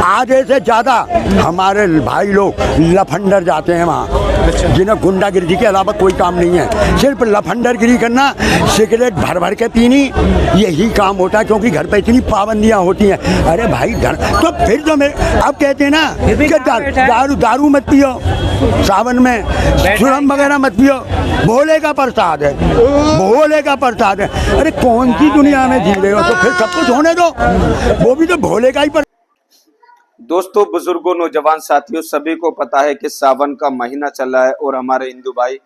आधे से ज़्यादा हमारे भाई लोग लफंडर जाते हैं वहाँ, जिन्हें गुंडागिरी के अलावा कोई काम नहीं है, सिर्फ लफंडरगिरी करना, सिगरेट भर भर के पीनी, यही काम होता है। क्योंकि घर पे इतनी पाबंदियाँ होती हैं। अरे भाई तो फिर तो मैं अब कहते हैं ना कि दारू मत पियो, सावन में सुरम वगैरह मत पियो, भोले का प्रसाद है, भोले का प्रसाद है। अरे कौन सी दुनिया में जी रहे हो? तो फिर सब कुछ होने दो, वो भी तो भोले का ही। दोस्तों, बुजुर्गों, नौजवान साथियों, सभी को पता है कि सावन का महीना चल रहा है और हमारे हिंदू भाई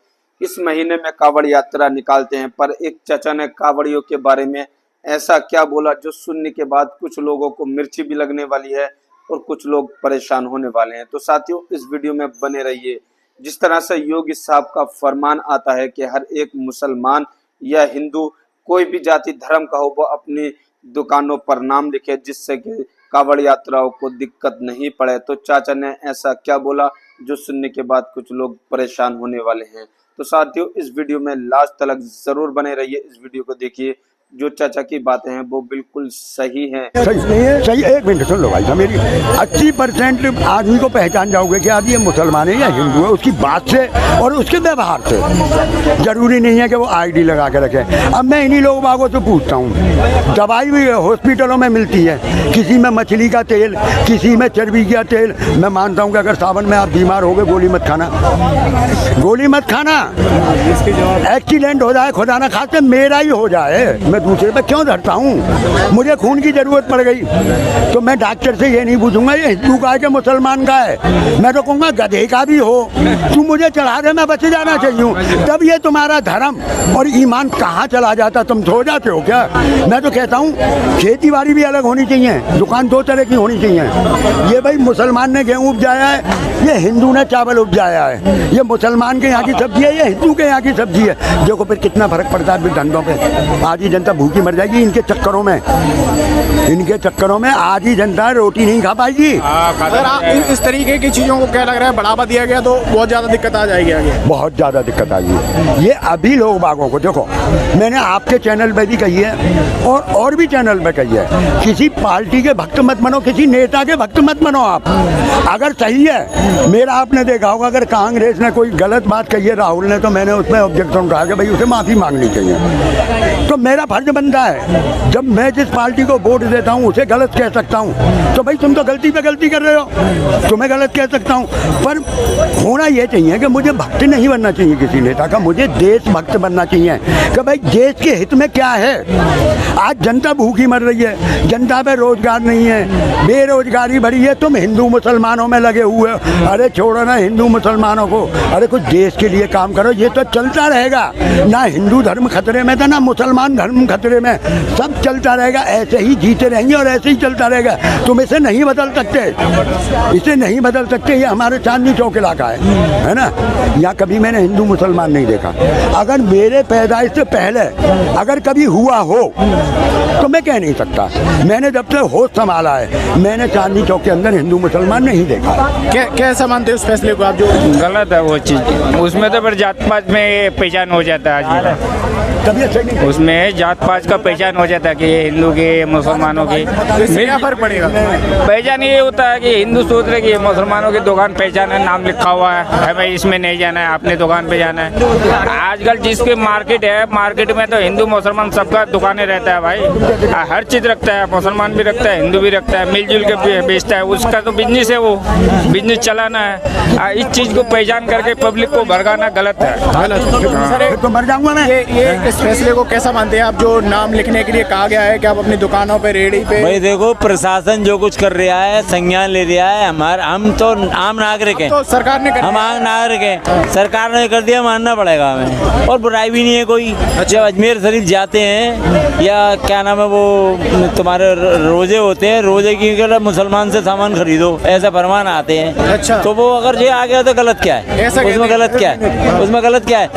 इस महीने में कावड़ यात्रा निकालते हैं। पर एक चाचा ने कावड़ियों के बारे में ऐसा क्या बोला जो सुनने के बाद कुछ लोगों को मिर्ची भी लगने वाली है और कुछ लोग परेशान होने वाले हैं। तो साथियों, इस वीडियो में बने रहिए। जिस तरह से योगी साहब का फरमान आता है कि हर एक मुसलमान या हिंदू, कोई भी जाति धर्म का हो, वो अपनी दुकानों पर नाम लिखे, जिससे कि कावड़ यात्राओं को दिक्कत नहीं पड़े। तो चाचा ने ऐसा क्या बोला जो सुनने के बाद कुछ लोग परेशान होने वाले हैं। तो साथियों, इस वीडियो में लास्ट तक जरूर बने रहिए, इस वीडियो को देखिए। जो चाचा की बातें हैं वो बिल्कुल सही हैं। सही नहीं है, सही। एक मिनट सुन लो भाई साहब, मेरी 80% आदमी को पहचान जाओगे कि आज ये मुसलमान है या हिंदू है, उसकी बात से और उसके व्यवहार से। जरूरी नहीं है कि वो आईडी लगा के रखे। अब मैं इन्हीं लोग बागों से पूछता हूँ, दवाई भी हॉस्पिटलों में मिलती है, किसी में मछली का तेल, किसी में चर्बी का तेल। मैं मानता हूँ कि अगर सावन में आप बीमार हो गए, गोली मत खाना, गोली मत खाना। एक्सीडेंट हो जाए, खुदा ना खाते मेरा ही हो जाए, मैं दूसरे पे क्यों धरता हूँ? मुझे खून की जरूरत पड़ गई तो मैं डॉक्टर से ये नहीं पूछूंगा ये हिंदू का है कि मुसलमान का है। मैं तो कहूँगा गधे का भी हो, तू मुझे चढ़ा दे, मैं बच जाना चाहिए। तब ये तुम्हारा धर्म और ईमान कहाँ चला जाता, तुम सो जाते हो क्या? मैं तो कहता हूँ खेती बाड़ी भी अलग होनी चाहिए, दुकान दो तरह की होनी चाहिए। ये भाई मुसलमान ने गेहूँ उपजाया है, ये हिंदू ने चावल उपजाया है। ये मुसलमान के यहाँ की सब्जी है, ये हिंदू के यहाँ की सब्जी है। देखो फिर कितना फर्क पड़ता है धंधों पे। आधी जनता भूखी मर जाएगी इनके चक्करों में, इनके चक्करों में आधी जनता रोटी नहीं खा पाएगी। अगर इस तरीके की चीजों को क्या लग रहा है बढ़ावा दिया गया तो बहुत ज्यादा दिक्कत आ जाएगी आगे, बहुत ज्यादा दिक्कत आएगी। ये अभी लोग बागों को देखो, मैंने आपके चैनल पे भी कही है और भी चैनल पे कही है, किसी पार्टी के भक्त मत बनो, किसी नेता के भक्त मत बनो। आप अगर सही है, मेरा आपने देखा होगा अगर कांग्रेस ने कोई गलत बात कही है राहुल ने, तो मैंने उसमें ऑब्जेक्शन उठाया कि भाई उसे माफी मांगनी चाहिए। तो मेरा फर्ज बनता है, जब मैं जिस पार्टी को वोट देता हूँ उसे गलत कह सकता हूँ, तो भाई तुम तो गलती पे गलती कर रहे हो, तुम्हें गलत कह सकता हूँ। पर होना ये चाहिए कि मुझे भक्त नहीं बनना चाहिए किसी नेता का, मुझे देशभक्त बनना चाहिए कि भाई देश के हित में क्या है। आज जनता भूखी मर रही है, जनता पे रोजगार नहीं है, बेरोजगारी बढ़ी है, तुम हिंदू मुसलमानों में लगे हुए हो। अरे छोड़ो ना हिंदू मुसलमानों को, अरे कुछ देश के लिए काम करो। ये तो चलता रहेगा, ना हिंदू धर्म खतरे में था ना मुसलमान धर्म खतरे में, सब चलता रहेगा, ऐसे ही जीते रहेंगे और ऐसे ही चलता रहेगा। तुम इसे नहीं बदल सकते, इसे नहीं बदल सकते। ये हमारे चांदनी चौक इलाका है ना, यहाँ कभी मैंने हिंदू मुसलमान नहीं देखा। अगर मेरे पैदाइश से पहले अगर कभी हुआ हो तो मैं कह नहीं सकता, मैंने जब से होश संभाला है मैंने चांदनी चौक के अंदर हिंदू मुसलमान नहीं देखा। कैसा मानते हो उस फैसले को आप? जो गलत है वो चीज़, उसमें तो फिर जात पात में पहचान हो जाता है, उसमें जात पात का पहचान हो जाता है कि ये हिंदू के मुसलमानों के। क्या फर्क पड़ेगा? पहचान ये होता है कि हिंदू सोच रहे कि मुसलमानों की दुकान पहचान है, नाम लिखा हुआ है भाई इसमें नहीं जाना है, अपने दुकान पे जाना है। आजकल जिसकी मार्केट है, मार्केट में तो हिंदू मुसलमान सबका दुकानें रहता है भाई, हर चीज़ रखता है, मुसलमान भी रखता है, हिंदू भी रखता है, मिलजुल के बेचता है, उसका तो बिजनेस है, वो बिजनेस चलाना है। इस चीज़ को पहचान करके पब्लिक को भड़काना गलत है। तो मर जाऊंगा मैं। ये इस फैसले को कैसा मानते हैं आप, जो नाम लिखने के लिए कहा गया है कि आप अपनी दुकानों पे, रेहड़ी पे? भाई देखो, प्रशासन जो कुछ कर रहा है, संज्ञान ले रहा है, हम तो आम नागरिक हैं, तो सरकार ने हम आम नागरिक हैं, सरकार ने कर दिया, मानना पड़ेगा हमें, और बुराई भी नहीं है कोई। जब अजमेर शरीफ जाते हैं या क्या नाम है वो तुम्हारे रोजे होते हैं, रोजे की मुसलमान से सामान खरीदो ऐसा फरमान आते हैं। अच्छा, तो वो अगर ये आ गया तो गलत क्या है? उसमें गलत क्या है? उसमें गलत क्या है?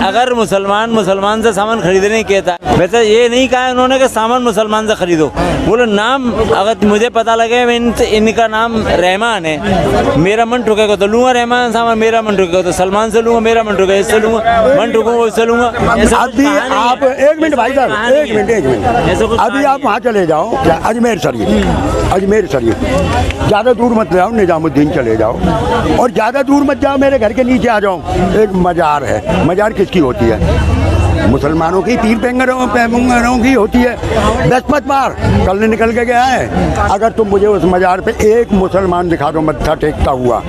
अगर मुसलमान मुसलमान से सामान खरीदने नहीं कहता। वैसे ये नहीं कहा उन्होंने कि सामान मुसलमान से खरीदो, बोले नाम अगर मुझे पता लगे इनका नाम रहमान है, मेरा मन ठुकेगा तो लूंगा रहमान सामान, मेरा मन ठुकेगा तो सलमान से लूंगा, मेरा मन ठुकेगा इससे लूंगा, मन ठुकूंगा उससे लूंगा। अभी आप एक मिनट भाई साहब, एक मिनट अभी आप वहाँ चले जाओ, क्या अजमेर शरीफ, अजमेर शरीफ ज़्यादा दूर मत जाओ, निजामुद्दीन चले जाओ, और ज़्यादा दूर मत जाओ, मेरे घर के नीचे आ जाओ, एक मजार है। मजार किसकी होती है? मुसलमानों की, पीर पैगंबरों की होती है। बृहस्पति बार कल निकल के गया है, अगर तुम मुझे उस मजार पे एक मुसलमान दिखा दो मत्था टेकता हुआ,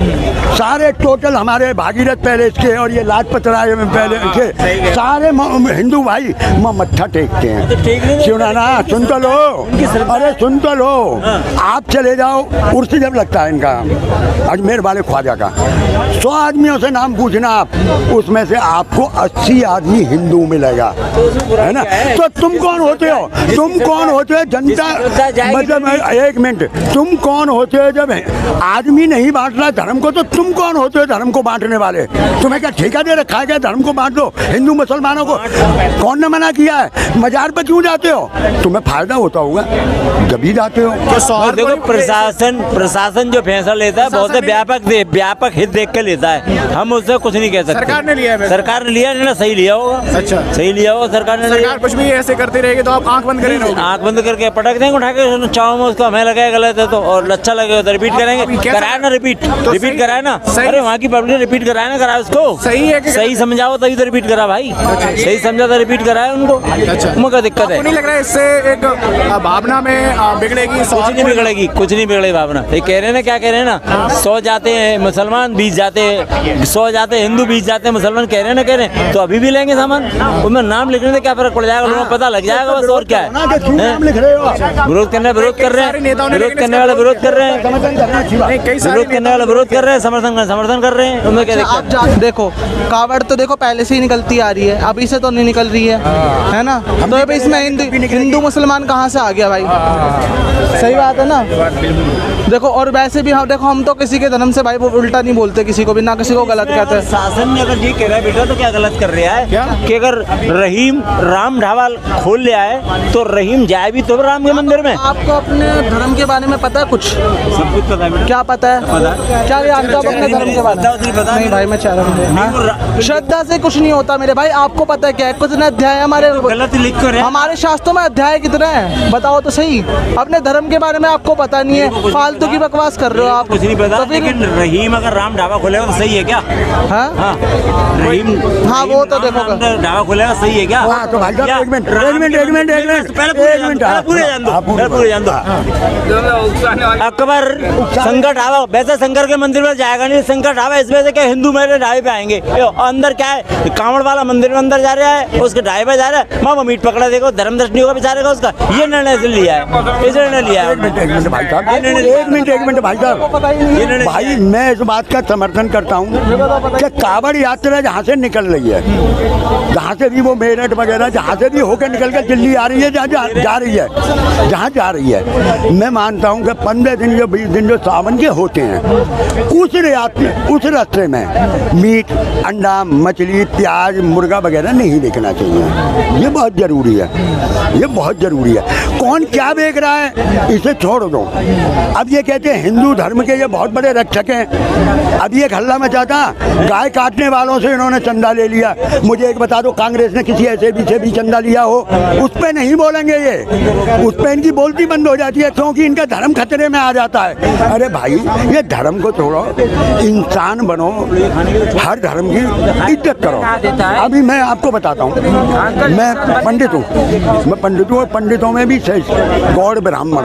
सारे टोटल हमारे भागीरथ पैलेस के और ये लाजपत राय पैलेस के सारे हिंदू भाई मत्था टेकते हैं। सुना ना, सुन तो लो, अरे सुन तो लो। आप चले जाओ, उर्स जब लगता है इनका अजमेर वाले ख्वाजा का, 100 आदमियों से नाम पूछना आप, उसमें से आपको 80 आदमी हिंदू मिलेगा, है ना? तो तुम कौन होते हो? तुम कौन होते हो? जनता, मतलब एक मिनट, तुम कौन होते हो? जब आदमी नहीं बांट रहा धर्म को, तो तुम कौन होते हो धर्म को बांटने वाले? तुम्हें क्या ठेका दे रखा है क्या धर्म को बांट दो हिंदू मुसलमानों को? कौन ने मना किया है? मजार पर क्यों जाते हो? तुम्हें फायदा होता होगा जब भी जाते हो। तो देखो प्रशासन जो फैसला लेता है बहुत व्यापक हित देख के लेता है, हम उससे कुछ नहीं कह सकते। सरकार ने लिया है, सरकार ने लिया है ना, सही लिया होगा। अच्छा, सही लिया होगा सरकार ने। सरकार कुछ भी ऐसे करती रहेगी तो आप आंख बंद करें, आंख बंद करके पटक देंगे उठा के चाव में, उसको हमें लगेगा गलत है तो, और अच्छा लगेगा तो रिपीट करेंगे, कराया ना रिपीट कराया ना। अरे वहाँ की पब्लिक रिपीट कराया ना, कराया उसको सही है, सही समझाओ तभी तो रिपीट करा भाई, सही समझा तो रिपीट कराया उनको। उनको क्या दिक्कत है? नहीं लग रहा है इससे एक भावना में बिगड़ेगी? कुछ नहीं बिगड़ेगी, कुछ नहीं बिगड़ेगी भावना। ये कह रहे हैं ना, क्या कह रहे हैं ना, 100 जाते हैं मुसलमान, 20 जाते हैं, 100 जाते हैं हिंदू, 20 जाते हैं मुसलमान, कह रहे हैं ना, कह रहे हैं तो अभी भी लेंगे सामान। उनमें नाम लिखने से क्या फर्क पड़ जाएगा? लोगों को पता लग जाएगा बस, और क्या है। विरोध करने विरोध कर रहे हैं, विरोध करने वाले विरोध कर रहे हैं, विरोध करने वाले विरोध कर रहे हैं, समर्थन कर रहे हैं, उनमें क्या दिक्कत? आप देखो कावड़ तो देखो पहले से ही निकलती आ रही है, अभी से तो नहीं निकल रही है ना? तो अभी इसमें हिंदू मुसलमान कहाँ से आ गया भाई? सही बात है ना? देखो और वैसे भी हम तो किसी के धर्म से भाई वो उल्टा नहीं बोलते किसी को भी, ना किसी को गलत कहते हैं। शासन ने अगर ये कह रहा है बेटा तो क्या गलत कर रहा है कि अगर रहीम राम ढाबा खोल लिया है तो रहीम जाए भी तो राम के मंदिर में। आपको अपने धर्म के बारे में पता है कुछ? सब कुछ पता है। क्या पता है? क्या जानते हो अपने धर्म के बारे में? नहीं भाई मैं चाह रहा हूँ, श्रद्धा से कुछ नहीं होता मेरे भाई। आपको पता है क्या है? कुछ अध्याय हमारे गलत लिख कर हमारे शास्त्रों में अध्याय कितने हैं बताओ तो सही। अपने धर्म के बारे में आपको पता नहीं है, फालतू की बकवास कर रहे हो आप। कुछ नहीं पता, लेकिन रहीम अगर राम ढाबा खोलेगा तो सही है क्या? हाँ रहीम, हाँ वो तो देखो ढाबा खोलेगा सही है क्या? तो भाई साहब एक मिनट पूरे जान दो। अकबर शंकर ढाबा, वैसे शंकर के मंदिर में जाएगा नहीं, शंकर ढाबा इस वजह से क्या हिंदू मेरे ढाबे पे आएंगे। अंदर क्या है, कांवड़ वाला मंदिर में अंदर जा रहा है, उसके ढाबे पे जा रहा है, माँ मीट पकड़ा देखो, धर्म दृष्टि होगा बेचारे का उसका। ये निर्णय लिया है, इस निर्णय लिया है। एक मिनट भाई साहब, एक मिनट भाई साहब, भाई मैं इस बात का समर्थन करता हूँ कि कावड़ यात्रा जहाँ से निकल रही है, जहाँ से भी वो मेरठ वगैरह जहाँ से भी होकर निकल कर दिल्ली आ रही है, जहाँ जा रही है, जहाँ जा रही है, मैं मानता हूँ कि 15 दिन या 20 दिन जो सावन के होते हैं उस रास्ते में मीट, अंडा, मछली, प्याज, मुर्गा वगैरह नहीं देखना चाहिए। ये बहुत ज़रूरी है, ये बहुत ज़रूरी है। कौन क्या बेच रहा है इसे छोड़ दो। अब ये कहते हैं हिंदू धर्म के ये बहुत बड़े रक्षक हैं। अब ये हल्ला मचाता, गाय काटने वालों से इन्होंने चंदा ले लिया। मुझे एक बता दो, कांग्रेस ने किसी ऐसे भी चंदा लिया हो? उस पर नहीं बोलेंगे ये, उस पर इनकी बोलती बंद हो जाती है क्योंकि इनका धर्म खतरे में आ जाता है। अरे भाई ये धर्म को छोड़ो, इंसान बनो, हर धर्म की इज्जत करो। अभी मैं आपको बताता हूँ, मैं पंडित हूँ, और पंडितों में भी गौड़ ब्राह्मण।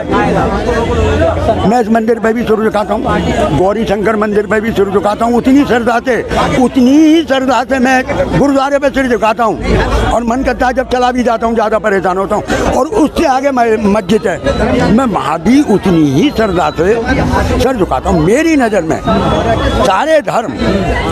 मैं इस मंदिर पे भी सिर झुकाता हूँ, गौरी शंकर मंदिर पे भी सिर झुकाता हूँ, उतनी ही श्रद्धा से मैं गुरुद्वारे पे सिर झुकाता हूँ। और मन करता है जब चला भी जाता हूँ ज़्यादा परेशान होता हूँ। और उससे आगे मस्जिद है, मैं वहाँ भी उतनी ही श्रद्धा से सिर झुकाता हूँ। मेरी नज़र में सारे धर्म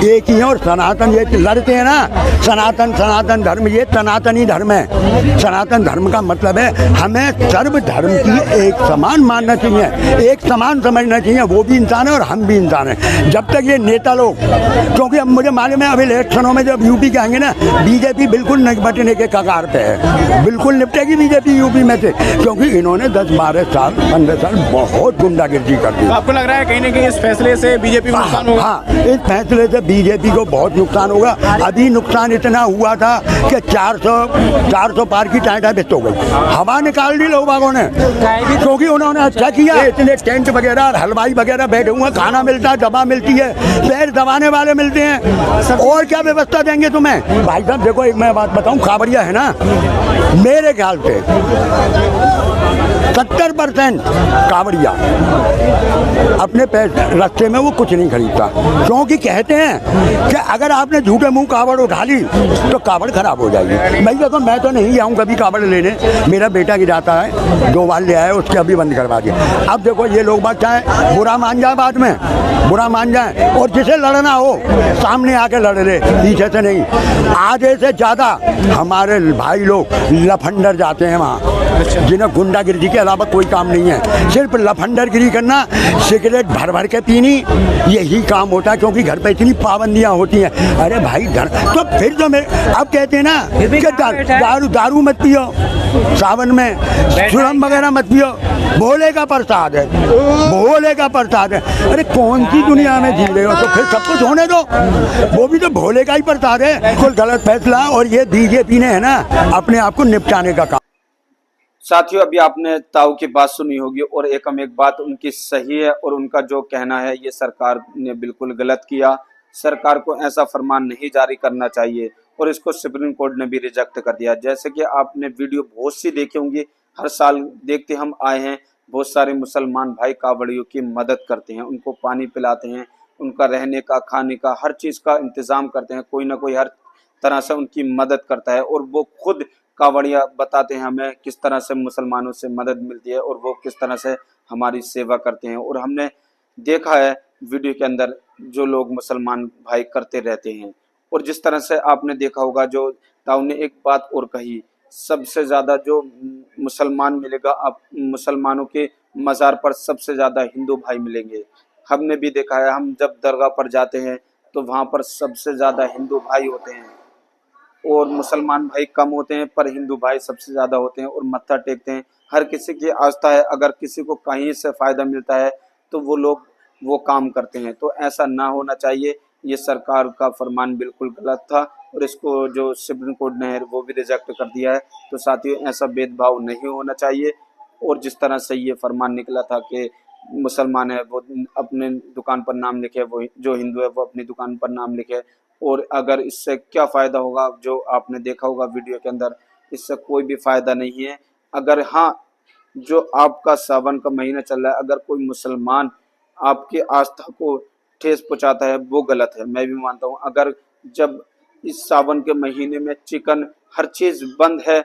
एक ही हैं। और सनातन ये लड़ते हैं ना, सनातन धर्म, ये सनातनी धर्म है। सनातन धर्म का मतलब है हमें सर्व धर्म की एक समान मानना चाहिए, एक समान समझना चाहिए। वो भी इंसान है और हम भी इंसान हैं। जब तक ये नेता लोग, क्योंकि अब मुझे मालूम है अब इलेक्शनों में जब यूपी के आएंगे ना, बीजेपी बिल्कुल निपटने के कगार पे है, बिल्कुल निपटेगी बीजेपी यूपी में से, क्योंकि इन्होंने 10-12 साल 15 साल बहुत गुंडागिर्दी कर दी। तो आपको लग रहा है कहीं ना कहीं इस फैसले से बीजेपी को नुकसान होगा? हाँ, इस फैसले से बीजेपी को बहुत नुकसान होगा। अभी नुकसान इतना हुआ था कि 400 पार की टाइटा बिस्त हो गई, हवा निकाल दी लोगों ने, क्योंकि उन्होंने अच्छा किया। इतने टेंट वगैरह हलवाई वगैरह बैठे हुए, खाना मिलता है, दवा मिलती है, पैर दबाने वाले मिलते हैं, और क्या व्यवस्था देंगे तुम्हें? भाई साहब देखो, एक मैं बात बताऊं, कांवड़िया है ना, मेरे ख्याल से 70% कांवड़िया अपने रास्ते में वो कुछ नहीं खरीदता, क्योंकि कहते हैं कि अगर आपने झूठे मुंह कावड़ उठा ली तो कावड़ खराब हो जाएगी। मैं देखो, मैं तो नहीं जाऊँ कभी कावड़ लेने, मेरा बेटा की जाता है, 2 बार ले आया, उसके अभी बंद करवा दिया। अब देखो ये लोग बात चाहे बुरा मान जाए, बाद में बुरा मान जाए, और जिसे लड़ना हो सामने आके लड़ ले, पीछे से नहीं। आधे से ज़्यादा हमारे भाई लोग लफंडर जाते हैं वहाँ, जिन्हें गुंडागिर्दी के अलावा कोई काम नहीं है, सिर्फ लफंडरगिरी करना, सिगरेट भर भर के पीनी, यही काम होता है, क्योंकि घर पे इतनी पाबंदियां होती हैं। अरे भाई घर तो फिर तो मैं अब कहते हैं ना कि दारू मत पियो, सावन में सुरम वगैरह मत पियो, भोले का प्रसाद है, भोले का प्रसाद है। अरे कौन सी दुनिया में जी रहे हो? तो फिर सब कुछ होने दो, वो भी तो भोले का ही प्रसाद है। बिल्कुल गलत फैसला, और ये बीजेपी ने है ना अपने आप को निपटाने का काम। साथियों, अभी आपने ताऊ की बात सुनी होगी, और एक बात उनकी सही है, और उनका जो कहना है ये सरकार ने बिल्कुल गलत किया। सरकार को ऐसा फरमान नहीं जारी करना चाहिए, और इसको सुप्रीम कोर्ट ने भी रिजेक्ट कर दिया। जैसे कि आपने वीडियो बहुत सी देखी होंगी, हर साल देखते हम आए हैं, बहुत सारे मुसलमान भाई कावड़ियों की मदद करते हैं, उनको पानी पिलाते हैं, उनका रहने का, खाने का, हर चीज़ का इंतज़ाम करते हैं, कोई ना कोई हर तरह से उनकी मदद करता है। और वो खुद कावड़िया बताते हैं हमें किस तरह से मुसलमानों से मदद मिलती है, और वो किस तरह से हमारी सेवा करते हैं। और हमने देखा है वीडियो के अंदर जो लोग मुसलमान भाई करते रहते हैं। और जिस तरह से आपने देखा होगा, जो ताऊ ने एक बात और कही, सबसे ज़्यादा जो मुसलमान मिलेगा, आप मुसलमानों के मज़ार पर सबसे ज़्यादा हिंदू भाई मिलेंगे। हमने भी देखा है, हम जब दरगाह पर जाते हैं तो वहाँ पर सबसे ज़्यादा हिंदू भाई होते हैं, और मुसलमान भाई कम होते हैं, पर हिंदू भाई सबसे ज़्यादा होते हैं और मत्था टेकते हैं। हर किसी की आस्था है, अगर किसी को कहीं से फ़ायदा मिलता है तो वो लोग वो काम करते हैं। तो ऐसा ना होना चाहिए, ये सरकार का फरमान बिल्कुल गलत था, और इसको जो सुप्रीम कोर्ट ने है वो भी रिजेक्ट कर दिया है। तो साथियों, ऐसा भेदभाव नहीं होना चाहिए। और जिस तरह से ये फरमान निकला था कि मुसलमान है वो अपने दुकान पर नाम लिखे, वो जो हिंदू है वो अपनी दुकान पर नाम लिखे, और अगर इससे क्या फ़ायदा होगा, जो आपने देखा होगा वीडियो के अंदर, इससे कोई भी फ़ायदा नहीं है। अगर हाँ, जो आपका सावन का महीना चल रहा है, अगर कोई मुसलमान आपकी आस्था को ठेस पहुंचाता है, वो गलत है, मैं भी मानता हूँ। अगर जब इस सावन के महीने में चिकन हर चीज़ बंद है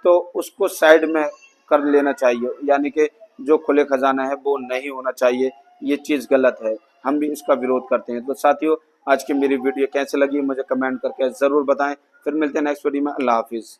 तो उसको साइड में कर लेना चाहिए, यानी कि जो खुले खजाना है वो नहीं होना चाहिए, ये चीज़ गलत है। हम भी इसका विरोध करते हैं। तो साथियों, आज की मेरी वीडियो कैसे लगी मुझे कमेंट करके ज़रूर बताएं। फिर मिलते हैं नेक्स्ट वीडियो में। अल्लाह हाफिज़।